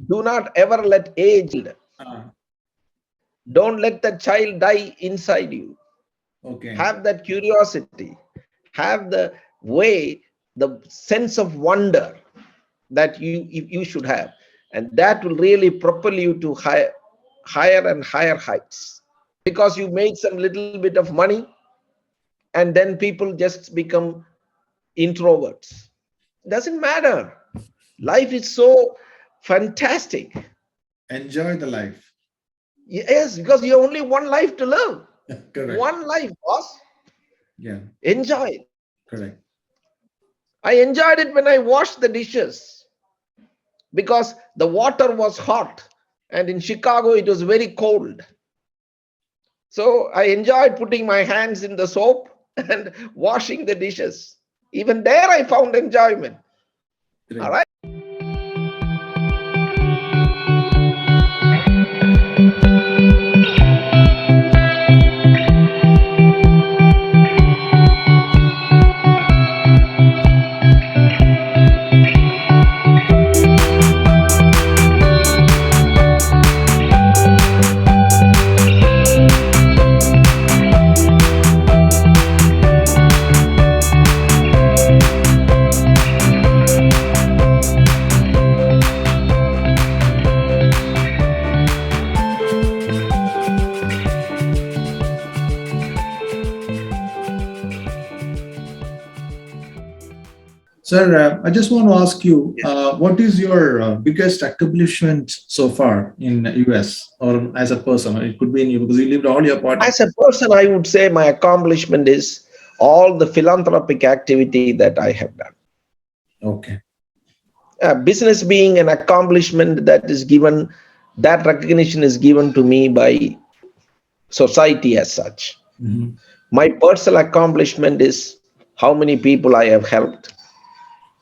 Do not ever let age. Ah, Don't let the child die inside you. okay. Have that curiosity. Have the way, the sense of wonder that you should have, and that will really propel you to higher and higher heights. Because you made some little bit of money, and then people just become introverts. Doesn't matter. Life is so fantastic. Enjoy the life. Yes, because you have only one life to live. Correct. One life, boss. Yeah, Enjoy it. correct. I enjoyed it when I washed the dishes because the water was hot, and in Chicago it was very cold. So I enjoyed putting my hands in the soap and washing the dishes. Even there I found enjoyment. All Great. right. Sir, I just want to ask you, what is your biggest accomplishment so far in US or as a person? It could be in you because you lived all your part. As a person, I would say my accomplishment is all the philanthropic activity that I have done. Okay. Business being an accomplishment that is given, that recognition is given to me by society as such. Mhm. My personal accomplishment is how many people I have helped,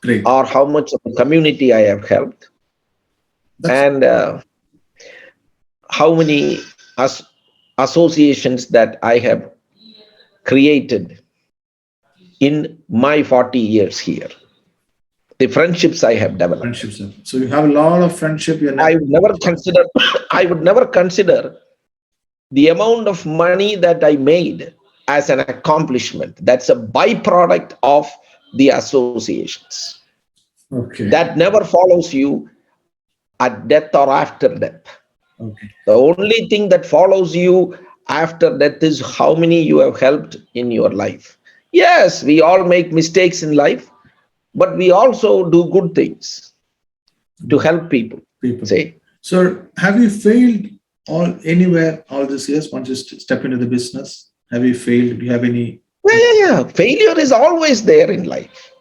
Great. or how much of the community I have helped, That's and how many associations that I have created in my 40 years here. The friendships I have developed. friendship, sir. So you have a lot of friendship. You're I never. would never consider I would never consider the amount of money that I made as an accomplishment. That's a byproduct of the associations. Okay. That never follows you at death or after death. Okay. The only thing that follows you after death is how many you have helped in your life. Yes, we all make mistakes in life, but we also do good things to help people. People. See, Sir, have you failed all anywhere all these years? Once you step into the business, have you failed? Do you have any? yeah. Failure is always there in life.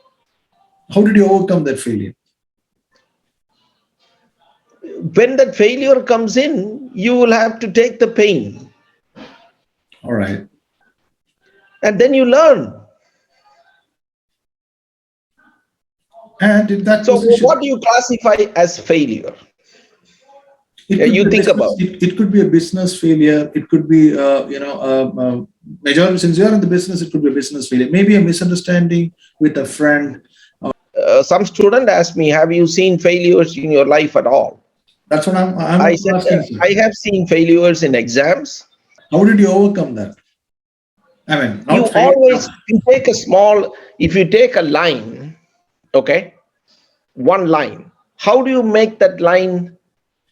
How did you overcome that failure? When that failure comes in, you will have to take the pain, All right. and then you learn. And in that So, position, what do you classify as failure? it Yeah, could be you a think business. about. It could be a business failure. It could be, majority since you're in the business, it could be a business failure. Maybe a misunderstanding with a friend. Some student asked me, "Have you seen failures in your life at all?" That's what I'm I also said, asking, sir. "I have seen failures in exams." How did you overcome that? I mean, You not fail. always you take a small. If you take a line, okay, one line. How do you make that line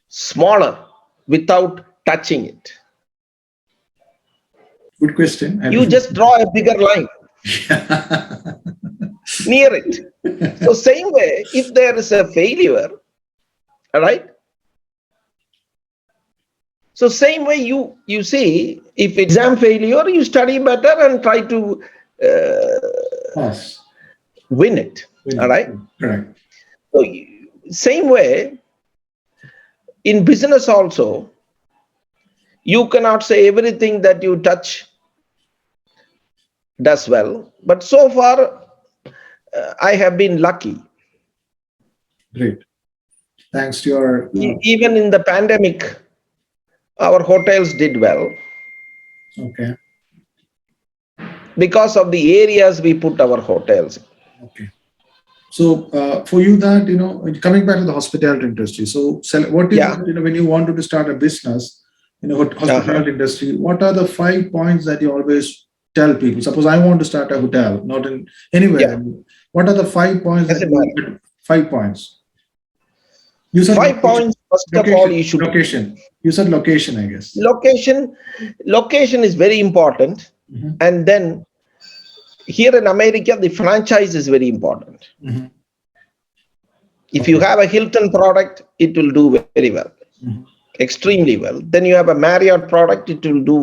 smaller without touching it? Good question. You just draw a bigger line near it. So same way, if there is a failure, all right. So same way you see, if exam failure, you study better and try to Pass. win it. All right. Correct. So Same way, in business also, you cannot say everything that you touch does well. But so far, I have been lucky. Great. Thanks to your Even in the pandemic, our hotels did well okay. because of the areas we put our hotels. Okay. So for you that, coming back to the hospitality industry, so what is Yeah. it, when you wanted to start a business in the hospitality industry, what are the 5 points that you always tell people? Suppose I want to start a hotel, not in anywhere. Yeah. What are the 5 points that Doesn't you, matter. 5 points? You said 5 points. First of all, location, you should location. You said location, I guess. location. Location is very important, Mhm. and then here in America, the franchise is very important. Mhm. If you Okay. have a Hilton product, it will do very well, Mhm. extremely well. Then you have a Marriott product, it will do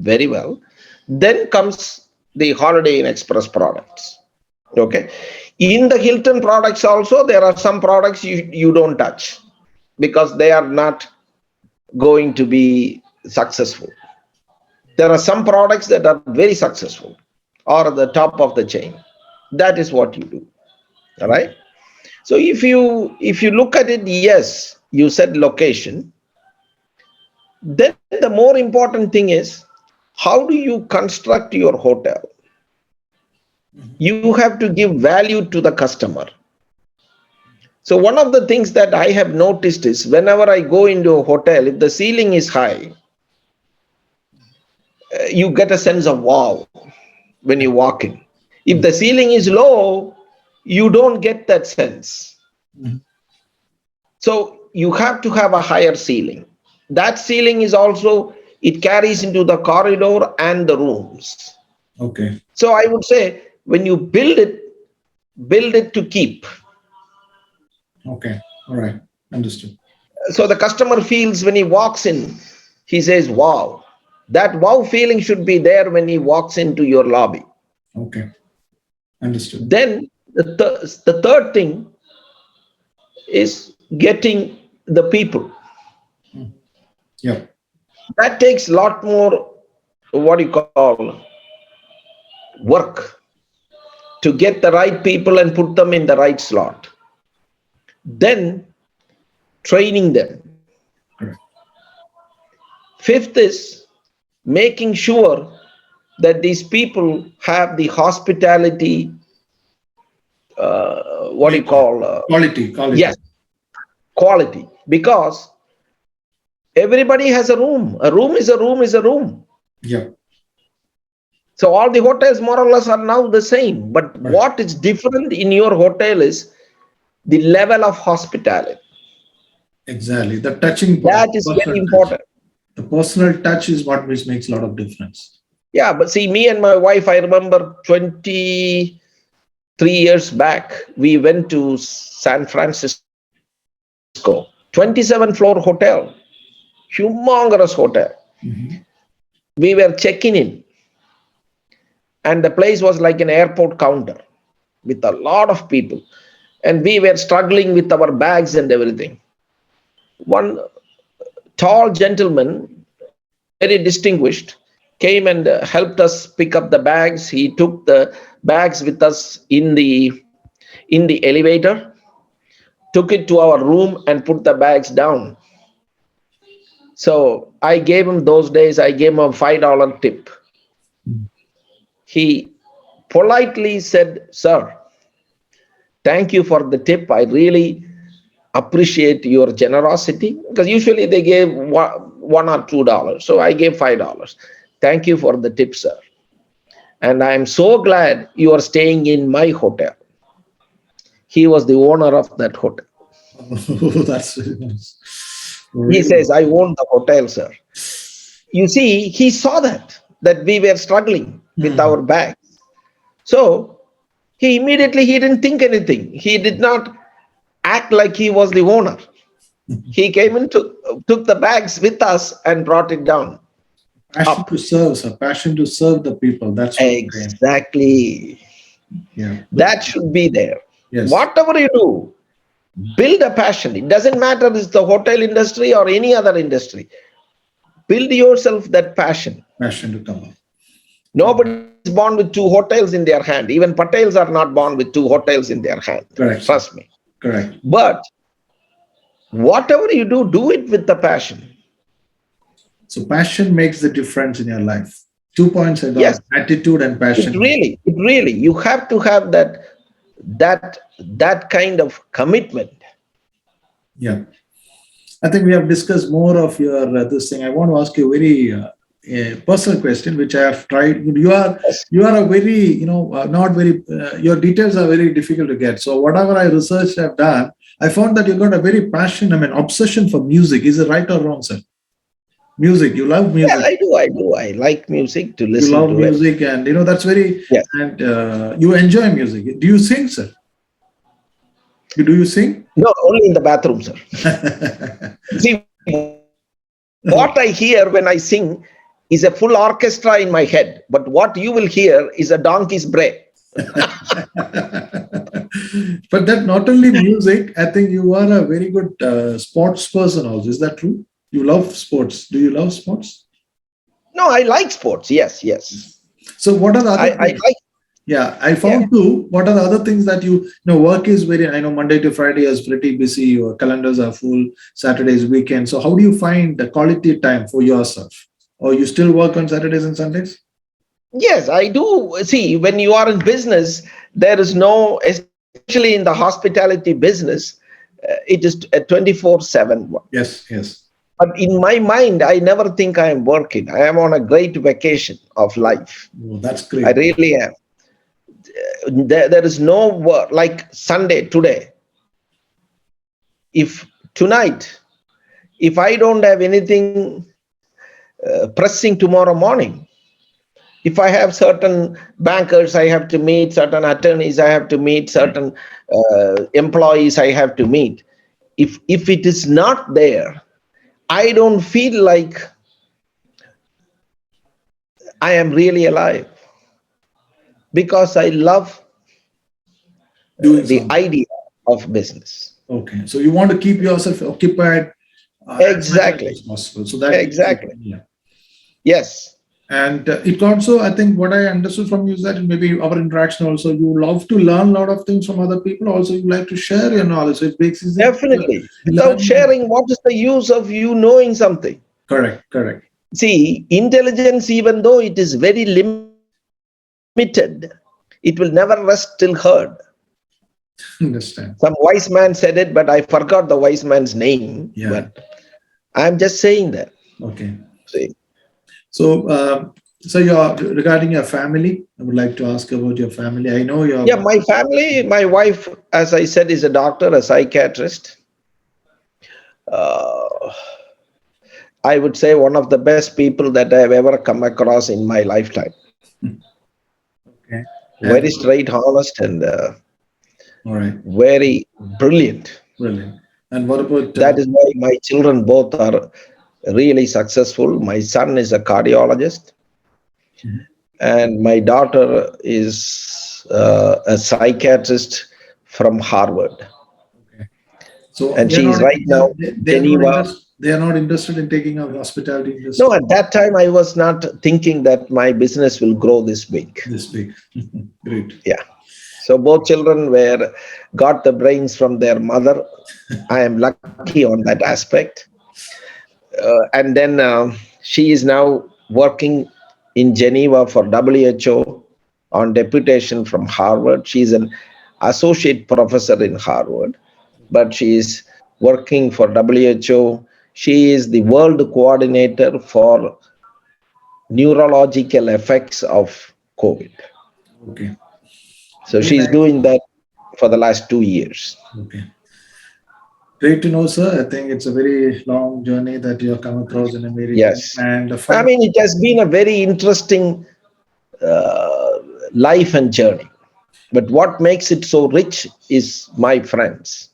very well. Then comes the Holiday Inn Express products. Okay. In the Hilton products also, there are some products you don't touch because they are not going to be successful. There are some products that are very successful or at the top of the chain. That is what you do. All right. So if you look at it, yes, you said location. Then the more important thing is how do you construct your hotel? You have to give value to the customer. So one of the things that I have noticed is whenever I go into a hotel, if the ceiling is high, you get a sense of wow when you walk in. If the ceiling is low, you don't get that sense. Mhm. So you have to have a higher ceiling. That ceiling is also, it carries into the corridor and the rooms. Okay. So I would say when you build it to keep. Okay. All right. Understood. So the customer feels when he walks in, he says, wow. That wow feeling should be there when he walks into your lobby. Okay. Understood. Then the third thing is getting the people. Mm. Yeah. That takes a lot more, what you call, work to get the right people and put them in the right slot. Then training them. Correct. Fifth is making sure that these people have the hospitality, what do you Nature. call, Quality. Quality. yes, quality. Because everybody has a room. A room is a room is a room. Yeah. So all the hotels more or less are now the same. But Right. what is different in your hotel is the level of hospitality. Exactly. The touching point, That is very personal touch. important. The personal touch is what which makes a lot of difference. Yeah, but see, me and my wife, I remember 23 years back, we went to San Francisco, 27 floor hotel, humongous hotel. Mhm. We were checking in, and the place was like an airport counter with a lot of people. And we were struggling with our bags and everything. One tall gentleman, very distinguished, came and helped us pick up the bags. He took the bags with us in the elevator, took it to our room and put the bags down. So I gave him, those days I gave him a $5 tip. He politely said, sir, thank you for the tip. I really appreciate your generosity, because usually they gave $1 or $2. So I gave $5. Thank you for the tip, sir. And I am so glad you are staying in my hotel. He was the owner of that hotel. Oh, that's very nice. He Really? says, I own the hotel, sir. You see, he saw that we were struggling with Mhm. our bags. So he didn't think anything. He did not act like he was the owner. He came and took the bags with us and brought it down, Passion to up. serve, sir. Passion to serve the people. That's what I am. Exactly. Yeah. That should be there. Yes. Whatever you do, Build a passion. It doesn't matter if it's the hotel industry or any other industry. Build yourself that passion. Passion to come up. Nobody is born with two hotels in their hand. Even Patels are not born with two hotels in their hand. Correct, sir. Trust me. Correct. But whatever you do, do it with the passion. So passion makes the difference in your life. 2 points I got: Yes, attitude and passion. it really, you have to have that kind of commitment. Yeah. I think we have discussed more of your this thing. I want to ask you a very personal question, which I have tried. Yes. You are a very not very your details are very difficult to get. So whatever I researched, I've done, I found that you got a very passion. I mean, obsession for music. Is it right or wrong, sir? Music. You love Yeah, music. I do. I do. I like music to You listen love to it. music, and that's very. Yes. And you enjoy music. Do you sing, sir? Do you sing? No, only in the bathroom, sir. See, what I hear when I sing is a full orchestra in my head, but what you will hear is a donkey's bray. But that not only music, I think you are a very good sports person also. Is that true? You love sports. Do you love sports? No, I like sports. Yes, yes. So what are the other I things? like, Yeah, I yeah. found too. What are the other things that work is very, I know Monday to Friday is pretty busy, your calendars are full, Saturdays, weekends. So how do you find the quality time for yourself? Or you still work on Saturdays and Sundays? Yes, I do. See, when you are in business, there is no, especially in the hospitality business, it is a 24/7. Yes, yes. But in my mind, I never think I am working. I am on a great vacation of life. Oh, that's I great. really am. There is no work like Sunday today. If tonight, if I don't have anything pressing tomorrow morning, if I have certain bankers I have to meet, certain attorneys I have to meet, certain employees I have to meet, if it is not there, I don't feel like I am really alive, because I love Doing the something. idea of business. Okay. So you want to keep yourself occupied as much as Exactly. possible. So that keeps you, Exactly. yeah. Yes. And it also, I think what I understood from you is that maybe our interaction also, you love to learn a lot of things from other people. Also, you like to share your knowledge. So it makes it Definitely. Without learning. sharing, what is the use of you knowing something? Correct, correct. See, intelligence, even though it is very limited, it will never rest till heard. Some Understand. wise man said it, but I forgot the wise man's name. But Yeah. I'm just saying that. Okay. See, So, so regarding your family, I would like to ask about your family. I know yeah, your. my family, my wife, as I said, is a doctor, a psychiatrist. Uh, I would say one of the best people that I have ever come across in my lifetime. Okay. Very And straight, honest, and all right. very brilliant. Brilliant. And what about That is why my children both are really successful. My son is a cardiologist, Mhm. and my daughter is a psychiatrist from Harvard. Okay. So And they're she is not right now in they are not Geneva. interested. They are not interested in taking up hospitality No, industry at that time, I was not thinking that my business will grow this big. this big. Great. Yeah. So both children were got the brains from their mother. I am lucky on that aspect. And then she is now working in Geneva for WHO on deputation from Harvard. She is an associate professor in Harvard, but she is working for WHO. She is the world coordinator for neurological effects of COVID. Okay. So Very she is nice. doing that for the last 2 years. Okay. Great to know, sir. I think it's a very long journey that you have come across in America. Yes. And I mean, it has been a very interesting uh, life and journey. But what makes it so rich is my friends.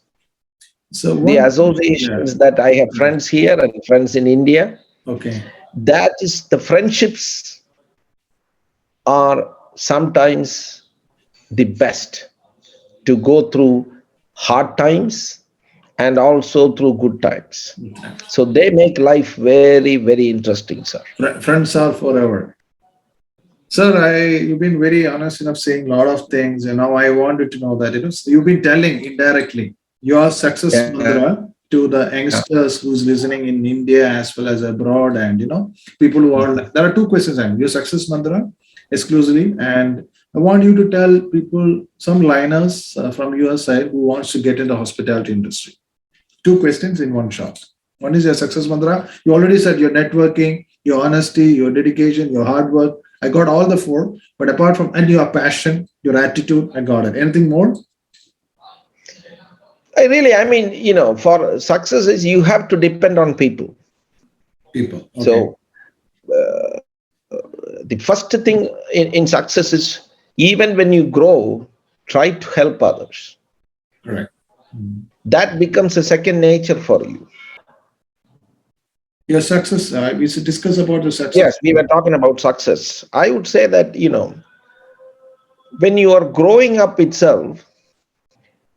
so The one, yeah, associations that I have right. friends here and friends in India, Okay. that is the friendships are sometimes the best to go through hard times and also through good times. So they make life very, very interesting, sir. Friends are forever. Sir, you've been very honest enough saying a lot of things, and now I wanted to know that you've been telling indirectly your success Yeah. mantra to the youngsters who's listening in India as well as abroad, and people who are. There are two questions. Your success mantra exclusively, and I want you to tell people some liners from your side who wants to get in the hospitality industry. Two questions in one shot. One is your success mantra. You already said your networking, your honesty, your dedication, your hard work. I got all the four, but apart from and your passion, your attitude, I got it. Anything more? I mean, for success is you have to depend on people. People. Okay. So the first thing in success is even when you grow, try to help others. Correct. That becomes a second nature for you. Your success, we should discuss about the success. Yes, we were talking about success. I would say that, when you are growing up itself,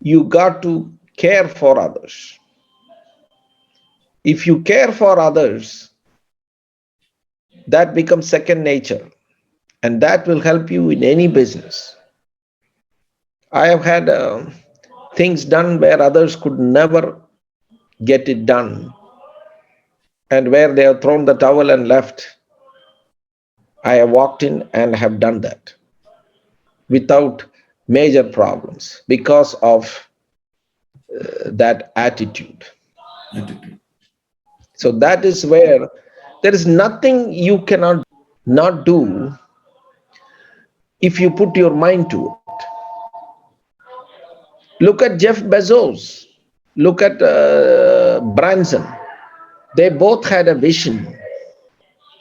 you got to care for others. If you care for others, that becomes second nature, and that will help you in any business. I have had things done where others could never get it done, and where they have thrown the towel and left. I have walked in and have done that without major problems because of that attitude. So that is where there is nothing you cannot not do if you put your mind to it. Look at Jeff Bezos. Look at Branson. They both had a vision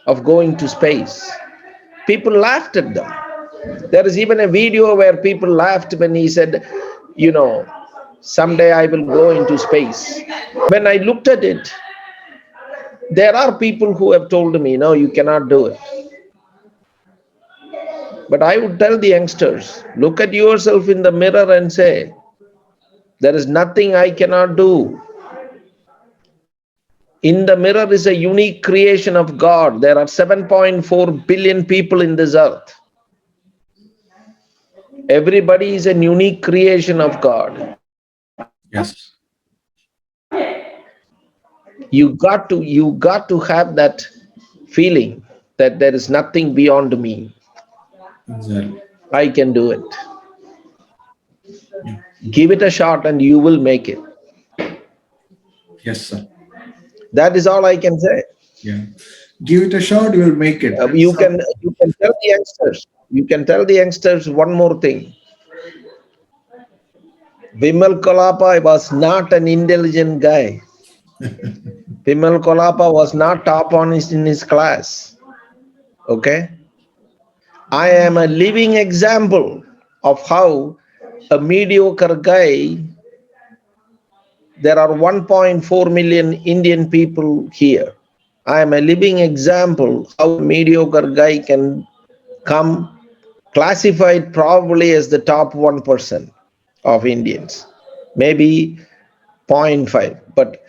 of going to space. People laughed at them. There is even a video where people laughed when he said, someday I will go into space. When I looked at it, there are people who have told me, no, you cannot do it. But I would tell the youngsters, look at yourself in the mirror and say, there is nothing I cannot do. In the mirror is a unique creation of God. There are 7.4 billion people in this earth. Everybody is a unique creation of God. Yes. You got to have that feeling that there is nothing beyond me. Exactly. I can do it. Give it a shot and you will make it. Yes, sir. That is all I can say. Yeah. Give it a shot, you will make it. You can tell the youngsters. You can tell the youngsters one more thing. Vimal Kolappa was not an intelligent guy. Vimal Kolappa was not top on in his class. Okay? I am a living example of how a mediocre guy, there are 1.4 million Indian people here. I am a living example how a mediocre guy can come classified probably as the top 1% of Indians, maybe 0.5, but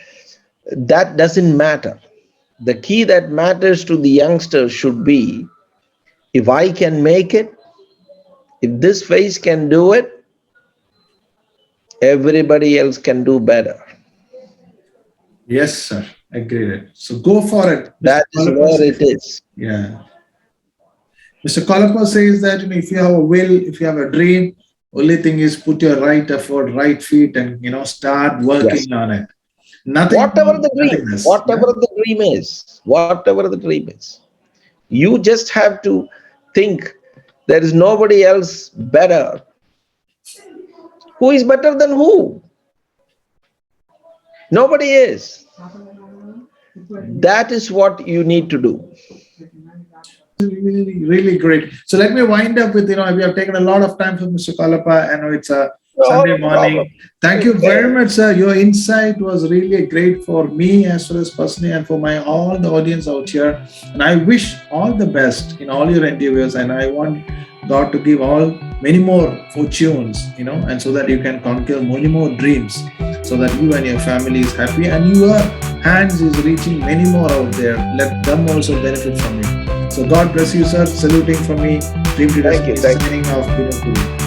that doesn't matter. The key that matters to the youngsters should be, if I can make it, if this face can do it, everybody else can do better. Yes, sir. Agreed. So go for it. That is where it is. Yeah. Mr. Kolappa says that if you have a will, if you have a dream, only thing is put your right effort, right feet, and start working Yes. on it. Nothing. Whatever the dream, Nothingness. whatever the dream is, whatever the dream is, you just have to think there is nobody else better. Who is better than who? Nobody is. That is what you need to do. Really, really great. So let me wind up with, we have taken a lot of time for Mr. Kolappa. I know it's a Sunday morning. Thank you very much, sir. Your insight was really great for me as well as personally and for all the audience out here. And I wish all the best in all your endeavors. And I want God to give all many more fortunes, and so that you can conquer many more dreams, so that you and your family is happy and your hands is reaching many more out there. Let them also benefit from you. So God bless you, sir. Saluting from me. Dream to Thank you. Destiny, Thank you. signing off. Vimal Kolappa.